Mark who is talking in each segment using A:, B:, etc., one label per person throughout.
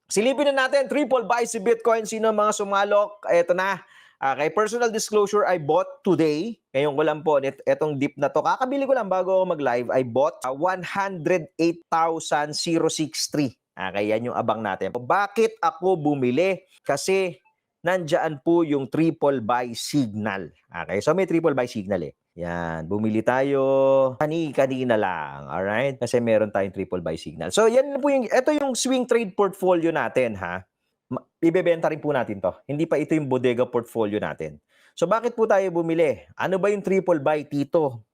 A: Silipin na natin, triple buy si Bitcoin. Sino ang mga sumalok? Ito na. Okay, personal disclosure, I bought today. Ngayon ko lang po, etong dip na to. Kakabili ko lang bago ako mag-live. I bought 108,063. Okay, yan yung abang natin. Bakit ako bumili? Kasi nandyan po yung triple buy signal. Okay, so may triple buy signal eh. Yan, bumili tayo kanina lang, alright? Kasi meron tayong triple buy signal. So yan po yung, ito yung swing trade portfolio natin ha. Ibebenta rin po natin to. Hindi pa ito yung bodega portfolio natin. So bakit po tayo bumili? Ano ba yung triple buy, Tito?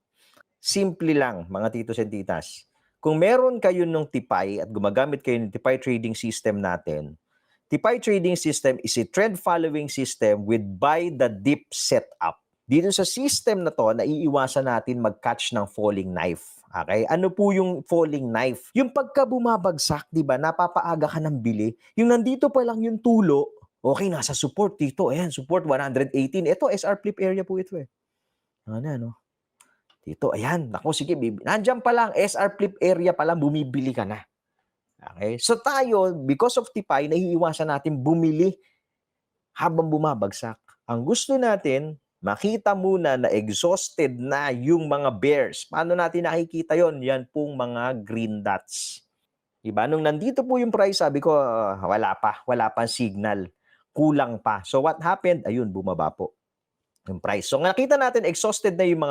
A: Simple lang, mga titos and titas. Kung meron kayo ng TIPAY at gumagamit kayo ng TIPAY trading system natin, TIPAY trading system is a trend following system with buy the dip setup. Dito sa system na to, naiiwasan natin mag-catch ng falling knife. Okay? Ano po yung falling knife? Yung pagka bumabagsak, di ba, napapaaga ka ng bili. Yung nandito pa lang yung tulo, okay, nasa support dito. Ayan, support 118. Ito, SR flip area po ito eh. Ano? Dito, ayan. Naku, sige, nandiyan pa lang, SR flip area pa lang, bumibili ka na. Okay? So tayo, because of TIPAY, naiiwasan natin bumili habang bumabagsak. Ang gusto natin, makita muna na exhausted na yung mga bears. Paano natin nakikita yon? Yan pong mga green dots. Diba? Nung nandito po yung price, sabi ko, wala pa signal. Kulang pa. So what happened? Ayun, bumaba po yung price. So nakita natin, exhausted na yung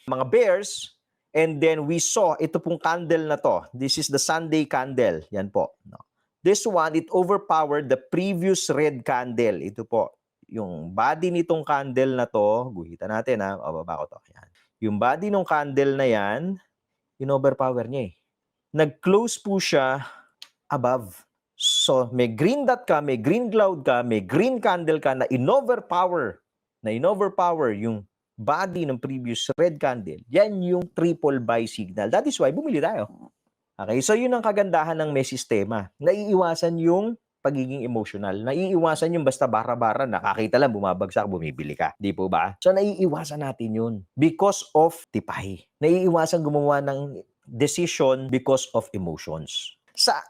A: mga bears, and then we saw ito pong candle na to. This is the Sunday candle. Yan po. No? This one, it overpowered the previous red candle. Ito po. Yung body nitong candle na to, guhitan natin ha. Baba ko to. Yan. Yung body ng candle na yan, in-overpower niya eh. Nag-close po siya above. So, may green dot ka, may green cloud ka, may green candle ka na in-overpower yung body ng previous red candle. Yan yung triple buy signal. That is why bumili tayo. Okay, so yun ang kagandahan ng may sistema. Naiiwasan yung pagiging emotional. Naiiwasan yung basta bara-bara, nakakita lang, bumabagsak, bumibili ka. Di po ba? So naiiwasan natin yun because of TIPAY. Naiiwasan gumawa ng decision because of emotions.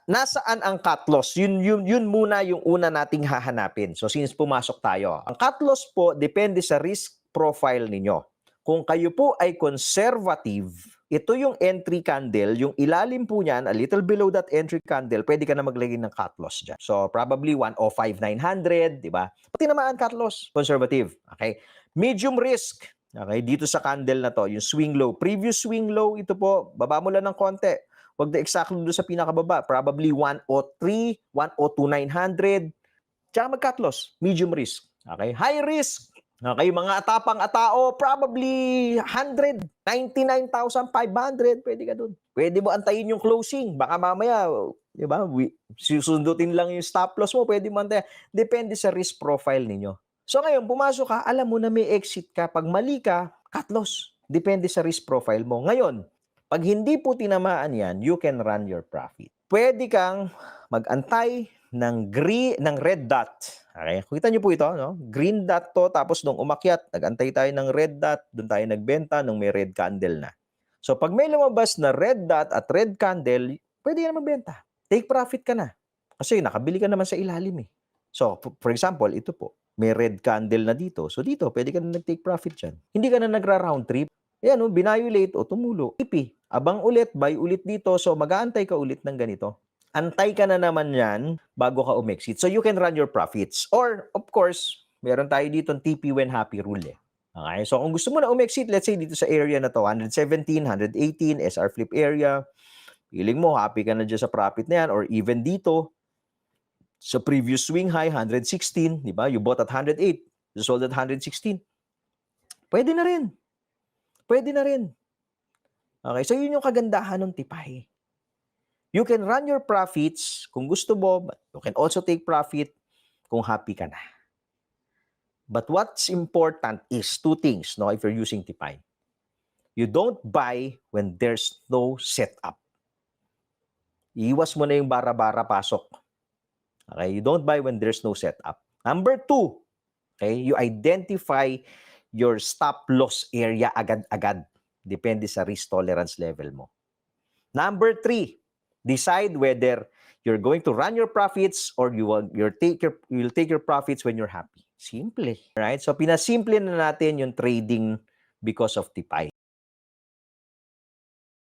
A: Nasaan ang cut loss? Yun muna yung una nating hahanapin. So since pumasok tayo, ang cut loss po depende sa risk profile ninyo. Kung kayo po ay conservative, ito yung entry candle, yung ilalim po niyan, a little below that entry candle, pwede ka na maglagay ng cut loss dyan. So probably 105,900, di ba? Pati naman cut loss, conservative. Okay? Medium risk, okay, dito sa candle na to, yung swing low. Previous swing low, ito po, baba mo lang ng konti. Wag na exactly doon sa pinakababa. Probably 103, 102,900. Tsaka mag-cut loss. Medium risk. Okay? High risk. Okay? Mga atapang atao, probably 100, 99,500. Pwede ka doon. Pwede mo antayin yung closing. Baka mamaya, di ba? Susundutin lang yung stop loss mo. Pwede mo antayin. Depende sa risk profile ninyo. So ngayon, pumasok ka, alam mo na may exit ka. Pag mali ka, cut loss. Depende sa risk profile mo. Ngayon, pag hindi po tinamaan yan, you can run your profit. Pwede kang mag-antay ng red dot. Okay? Kita niyo po ito, no? Green dot to, tapos nung umakyat, nag-antay tayo ng red dot, doon tayo nagbenta nung may red candle na. So pag may lumabas na red dot at red candle, pwede ka na magbenta. Take profit ka na. Kasi nakabili ka naman sa ilalim eh. So for example, ito po, may red candle na dito. So dito, pwede ka na nag-take profit dyan. Hindi ka na nagra-round trip. Ayan, binayulate o tumulo. Ipi, abang ulit, buy ulit dito. So mag-aantay ka ulit ng ganito. Antay ka na naman yan bago ka umexit. So you can run your profits. Or, of course, meron tayo dito TP when happy rule eh. Okay, so kung gusto mo na umexit, let's say dito sa area na to, 117, 118, SR flip area, feeling mo, happy ka na dyan sa profit na yan, or even dito, sa previous swing high, 116, di ba? You bought at 108, you sold at 116. Pwede na rin. Pwede na rin. Okay, so yun yung kagandahan ng TIPAY. You can run your profits kung gusto mo, but you can also take profit kung happy ka na. But what's important is two things, no, if you're using TIPAY. You don't buy when there's no setup. Iwas mo na yung bara-bara pasok. Okay, you don't buy when there's no setup. Number two, okay, you identify your stop loss area agad-agad. Depende sa risk tolerance level mo. Number three, decide whether You're going to run your profits or you'll take your profits when you're happy. Simple. Right? So pinasimple na natin yung trading because of Tipay.